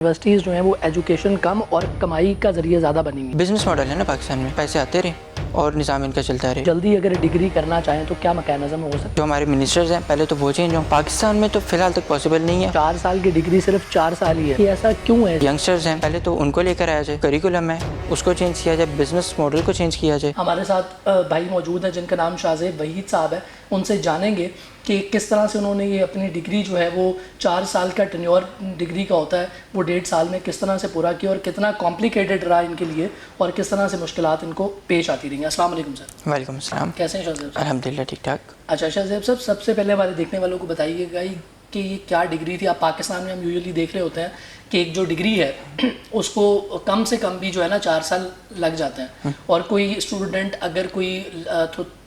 Universities जो हैं वो एजुकेशन कम और कमाई का ज़रिए ज़्यादा बनी हुई। बिज़नेस मॉडल है ना पाकिस्तान में, पैसे आते रहे और निज़ाम इनका चलता रहे। जल्दी अगर डिग्री करना चाहें तो क्या मैकेनिज़्म हो सकता है? जो हमारे मिनिस्टर्स हैं पहले तो वो चेंज हों। पाकिस्तान में तो फ़िलहाल तक पॉसिबल नहीं है। 4 साल की डिग्री सिर्फ 4 साल ही है, ये ऐसा क्यों है? यंगस्टर्स हैं पहले तो उनको लेकर आया जाए, करिकुलम है उसको चेंज किया जाए, बिज़नेस मॉडल को चेंज किया जाए। हमारे साथ भाई मौजूद हैं जिनका नाम शाहज़ेब वहीद साहब है। उनसे जानेंगे कि किस तरह से उन्होंने ये अपनी डिग्री जो है वो 4 साल का टेन्योर डिग्री का होता है वो 1.5 साल में किस तरह से पूरा किया और कितना कॉम्प्लिकेटेड रहा इनके लिए और किस तरह से मुश्किलात इनको पेश आती रही। अस्सलाम वालेकुम सर। वालेकुम अस्सलाम। कैसे हैं शाहज़ेब साहब? अल्हम्दुलिल्लाह ठीक ठाक। अच्छा शाहज़ेब साहब, सबसे पहले हमारे देखने वालों को बताइएगा कि ये क्या डिग्री थी। आप पाकिस्तान में हम यूजुअली देख रहे होते हैं कि एक जो डिग्री है उसको कम से कम भी जो है ना 4 साल लग जाते हैं और कोई स्टूडेंट अगर कोई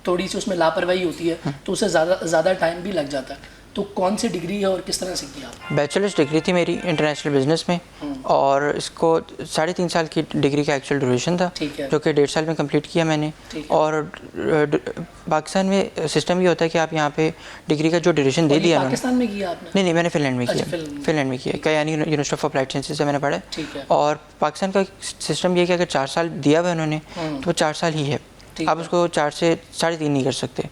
थोड़ी सी उसमें लापरवाही होती है तो उसे ज़्यादा टाइम भी लग जाता है। तो कौन सी डिग्री है और किस तरह से किया आप? बैचलर्स डिग्री थी मेरी इंटरनेशनल बिज़नेस में और इसको 3.5 साल की डिग्री का एक्चुअल ड्यूरेशन था जो कि 1.5 साल में कंप्लीट किया मैंने। और पाकिस्तान में सिस्टम ये होता है कि आप यहाँ पे डिग्री का जो ड्यूरेशन दे दिया पाकिस्तान में किया आपने? नहीं, मैंने फिनलैंड में किया। फिनलैंड में किया Kayani university of applied sciences से मैंने पढ़ा है। और पाकिस्तान का सिस्टम ये कि अगर 4 साल दिया हुआ उन्होंने तो वो 4 साल ही है, आप उसको 4 से 3.5 नहीं कर सकते।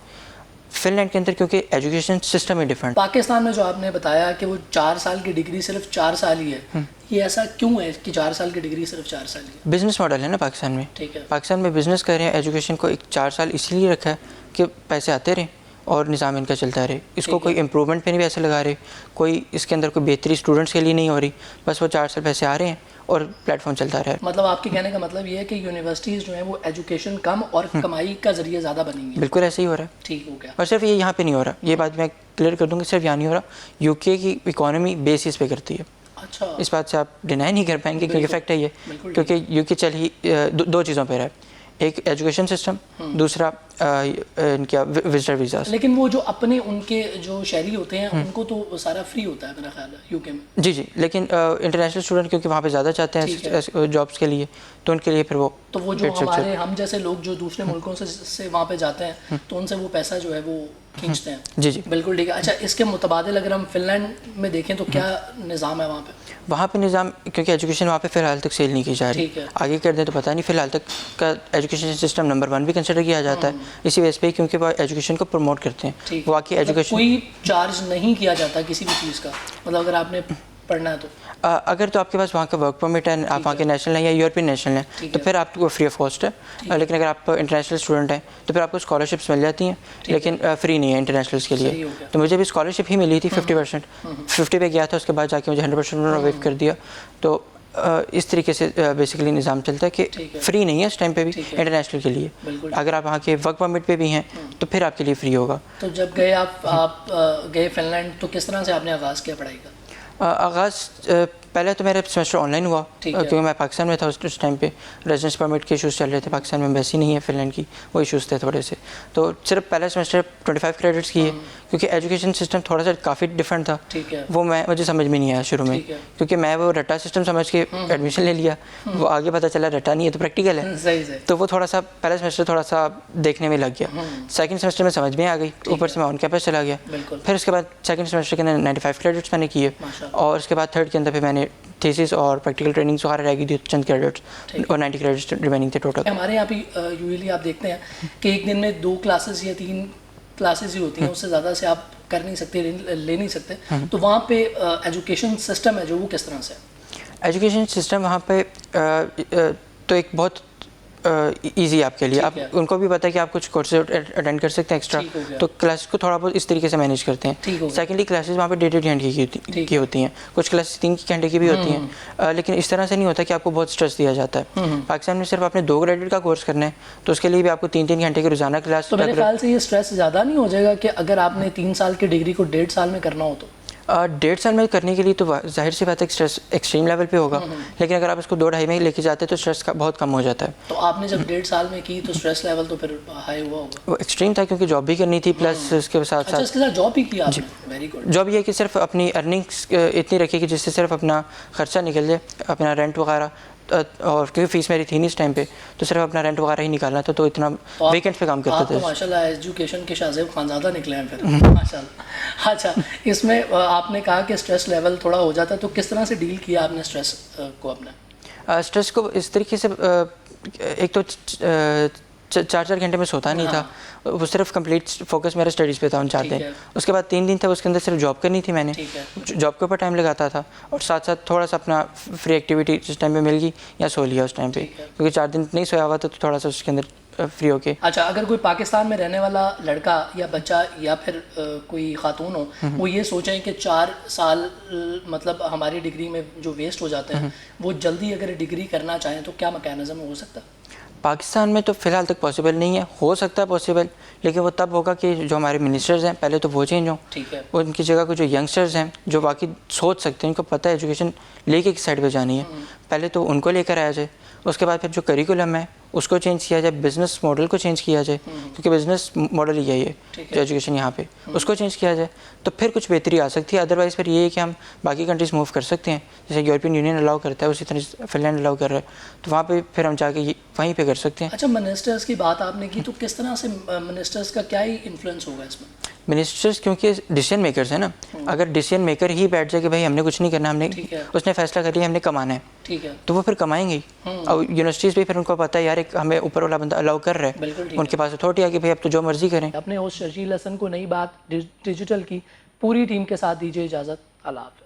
फिनलैंड के अंदर क्योंकि एजुकेशन सिस्टम ही डिफरेंट। पाकिस्तान में जो आपने बताया कि वो 4 साल की डिग्री सिर्फ 4 साल ही है, ये ऐसा क्यों है कि 4 साल की डिग्री सिर्फ 4 साल ही है? बिज़नेस मॉडल है ना पाकिस्तान में। ठीक है। पाकिस्तान में बिज़नेस कर रहे हैं, एजुकेशन को एक 4 साल इसीलिए रखा है कि पैसे आते रहे और निज़ाम इनका चलता रहे। इसको कोई इम्प्रूवमेंट पे नहीं पैसे लगा रहे, कोई इसके अंदर कोई बेहतरी स्टूडेंट्स के लिए नहीं हो रही, बस वो 4 साल पैसे आ रहे हैं और प्लेटफॉर्म चलता रहा है। मतलब आपके कहने का मतलब ये है कि यूनिवर्सिटीज़ जो है वो एजुकेशन कम और कमाई का ज़रिए ज़्यादा बनी हुई है। बिल्कुल ऐसे ही हो रहा है। ठीक हो गया। और सिर्फ ये यहाँ पे नहीं हो रहा, ये बात मैं क्लियर कर दूँगी, सिर्फ यहाँ नहीं हो रहा, यूके की इकॉनमी बेसिस पे करती है। अच्छा। इस बात से आप डिनाई नहीं कर पाएंगे क्योंकि फैक्ट है ये, क्योंकि यूके चल ही दो चीज़ों पर है, एक एजुकेशन सिस्टम, दूसरा इनका विजिटर वीज़ा। लेकिन वो जो अपने उनके जो शहरी होते हैं उनको तो सारा फ्री होता है मेरा ख्याल है यूके में। जी, लेकिन इंटरनेशनल स्टूडेंट क्योंकि वहाँ पे ज़्यादा चाहते हैं जॉब्स के लिए, तो उनके लिए फिर वो तो वो जो हमारे हम जैसे लोग जो दूसरे मुल्कों से वहाँ पे जाते हैं तो उनसे वो पैसा जो है वो खींचते हैं। जी बिल्कुल ठीक है। अच्छा, इसके मुतबादिल अगर हम फिनलैंड में देखें तो क्या निज़ाम है वहाँ पे? वहाँ पे निज़ाम, क्योंकि एजुकेशन वहाँ पे फ़िलहाल तक सेल नहीं की जा रही, आगे कर दें तो पता नहीं। फ़िलहाल तक का एजुकेशन सिस्टम नंबर 1 भी कंसिडर किया जाता है इसी वजह पे, क्योंकि वो एजुकेशन को प्रमोट करते हैं। वाकई एजुकेशन कोई चार्ज नहीं किया जाता किसी भी चीज़ का, मतलब अगर आपने पढ़ना है तो अगर तो आपके पास वहाँ का वर्क परमिट है, आप वहाँ के नेशनल हैं या यूरोपियन नेशनल हैं, तो फिर आपको फ्री ऑफ कॉस्ट है। लेकिन अगर आप इंटरनेशनल स्टूडेंट हैं तो फिर आपको स्कॉलरशिप्स मिल जाती हैं, लेकिन फ्री नहीं है इंटरनेशनल्स के लिए। तो मुझे भी स्कॉलरशिप ही मिली थी 50%, 50 पे गया था, उसके बाद जाके मुझे 100% उन्होंने वेव कर दिया। तो इस तरीके से बेसिकली निज़ाम चलता है कि फ्री नहीं है इस टाइम पे भी इंटरनेशनल के लिए। अगर आप वहाँ के वर्क परमिट पे भी हैं तो फिर आपके लिए फ्री होगा। तो जब गए आप गए फिनलैंड तो किस तरह से आपने आगाज़ किया पढ़ाई का? आगाज़ पहले तो मेरा सेमेस्टर ऑनलाइन हुआ क्योंकि मैं पाकिस्तान में था उस टाइम पे, रेजिडेंस परमिट के इशूज़ चल रहे थे, पाकिस्तान में एम्बेसी नहीं है फिनलैंड की, वो इशूज़ थे थोड़े से। तो सिर्फ पहला सेमेस्टर 25 क्रेडिट्स की है क्योंकि एजुकेशन सिस्टम थोड़ा सा काफ़ी डिफरेंट था। वो मुझे समझ में नहीं आया शुरू में, क्योंकि मैं वो रट्टा सिस्टम समझ के एडमिशन ले लिया, वो आगे पता चला रट्टा नहीं है तो प्रैक्टिकल है। तो वो थोड़ा सा पहला सेमेस्टर थोड़ा सा देखने में लग गया, सेकंड सेमेस्टर में समझ में आ गई, ऊपर से मैं ऑन कैंपस चला गया। फिर उसके बाद सेकंड सेमेस्टर के अंदर 95 क्रेडिट्स मैंने किए और उसके बाद थर्ड के अंदर फिर मैंने थीसिस और प्रैक्टिकल ट्रेनिंग वगैरह रह गई थी, चंद क्रेडिट्स और 90 क्रेडिट्स रिमेनिंग थे टोटल। हमारे यहाँ भी यूजुअली आप देखते हैं कि एक दिन में 2 क्लासेस या 3 क्लासेस ही होती हैं, उससे ज़्यादा से आप कर नहीं सकते, ले नहीं सकते। तो वहाँ पे एजुकेशन सिस्टम है जो वो किस तरह से है? एजुकेशन सिस्टम वहाँ पे तो एक बहुत ईजी है आपके लिए, आप उनको भी पता है कि आप कुछ कोर्सेज अटेंड कर सकते हैं एक्स्ट्रा, तो क्लासेस को थोड़ा बहुत इस तरीके से मैनेज करते हैं। सेकेंडली क्लासेस वहाँ पे 1.5 घंटे की होती हैं, कुछ क्लासेस 3 घंटे की भी होती हैं, लेकिन इस तरह से नहीं होता कि आपको बहुत स्ट्रेस दिया जाता है। पाकिस्तान में सिर्फ आपने 2 क्रेडिट का कोर्स करना है तो उसके लिए भी आपको 3-3 घंटे की रोजाना क्लास। तो मेरे ख्याल से ये स्ट्रेस ज़्यादा नहीं हो जाएगा कि अगर आपने 3 साल की डिग्री को 1.5 साल में करना हो तो? 1.5 साल में करने के लिए तो जाहिर सी बात है स्ट्रेस एक्सट्रीम लेवल पे होगा, लेकिन अगर आप इसको 2-2.5 में लेके जाते हैं तो स्ट्रेस का बहुत कम हो जाता है। तो आपने जब 1.5 साल में की तो स्ट्रेस लेवल तो फिर हाई हुआ होगा? वो एक्सट्रीम था क्योंकि जॉब भी करनी थी, प्लस उसके साथ अच्छा, इसके साथ जॉब भी की आपने? Very good. जॉब ये कि सिर्फ अपनी अर्निंग्स इतनी रखी कि जिससे सिर्फ अपना खर्चा निकल जाए, अपना रेंट वगैरह और क्योंकि फीस मेरी थी नहीं इस टाइम पे, तो सिर्फ अपना रेंट वगैरह ही निकालना था, तो इतना वीकेंड पे काम करते थे। तो माशाल्लाह एजुकेशन के शाहज़ेब खानज़ादा निकले हैं फिर माशाल्लाह। अच्छा, इसमें आपने कहा कि स्ट्रेस लेवल थोड़ा हो जाता है, तो किस तरह से डील किया आपने स्ट्रेस को अपने? स्ट्रेस को इस तरीके से एक तो 4 घंटे में सोता नहीं था, वो सिर्फ कंप्लीट फोकस मेरा स्टडीज़ पे था उन 4 दिन। उसके बाद 3 दिन था, उसके अंदर सिर्फ जॉब करनी थी मैंने, जॉब के ऊपर टाइम लगाता था और साथ साथ थोड़ा सा अपना फ्री एक्टिविटी जिस टाइम पे मिल गई या सो लिया उस टाइम पे, क्योंकि 4 दिन नहीं सोया हुआ था, तो थोड़ा सा उसके अंदर फ्री होके। अच्छा, अगर कोई पाकिस्तान में रहने वाला लड़का या बच्चा या फिर कोई खातून हो, वो ये सोचें कि 4 साल मतलब हमारी डिग्री में जो वेस्ट हो जाते हैं, वो जल्दी अगर डिग्री करना चाहें तो क्या मैकेनिज्म हो सकता है? पाकिस्तान में तो फ़िलहाल तक पॉसिबल नहीं है, हो सकता है पॉसिबल, लेकिन वो तब होगा कि जो हमारे मिनिस्टर्स हैं पहले तो वो चेंज हों, ठीक है, उनकी जगह को जो यंगस्टर्स हैं जो बाकी सोच सकते हैं, उनको पता है एजुकेशन लेके किस साइड पे जानी है, पहले तो उनको लेकर आया जाए। उसके बाद फिर जो करिकुलम है उसको चेंज किया जाए, बिज़नेस मॉडल को चेंज किया जाए, क्योंकि बिज़नेस मॉडल ही यही है जो एजुकेशन यहाँ पे, उसको चेंज किया जाए तो फिर कुछ बेहतरी आ सकती है। अदरवाइज़ फिर ये है कि हम बाकी कंट्रीज़ मूव कर सकते हैं, जैसे यूरोपियन यूनियन अलाउ करता है उसी तरह फिनलैंड अलाउ कर रहा है, तो वहाँ पे फिर हम जाके वहीं पे कर सकते हैं। अच्छा, मिनिस्टर्स की बात आपने की, तो किस तरह से मिनिस्टर्स का क्या ही इन्फ्लुएंस होगा इसमें? मिनिस्टर्स क्योंकि डिसीजन मेकर्स है ना, अगर डिसीजन मेकर ही बैठ जाए कि भाई हमने कुछ नहीं करना, हमने उसने फैसला कर लिया हमने कमाना है, ठीक है, तो वो फिर कमाएंगे ही। और यूनिवर्सिटीज़ भी फिर उनको पता है यार एक हमें ऊपर वाला बंदा अलाउ कर रहा है, उनके पास अथॉरिटी आ कि भाई अब तो जो मर्जी करें। अपने होस्ट शर्जील हसन को नई बात डिजिटल की पूरी टीम के साथ दीजिए इजाज़त। अल्लाह हाफ़िज़।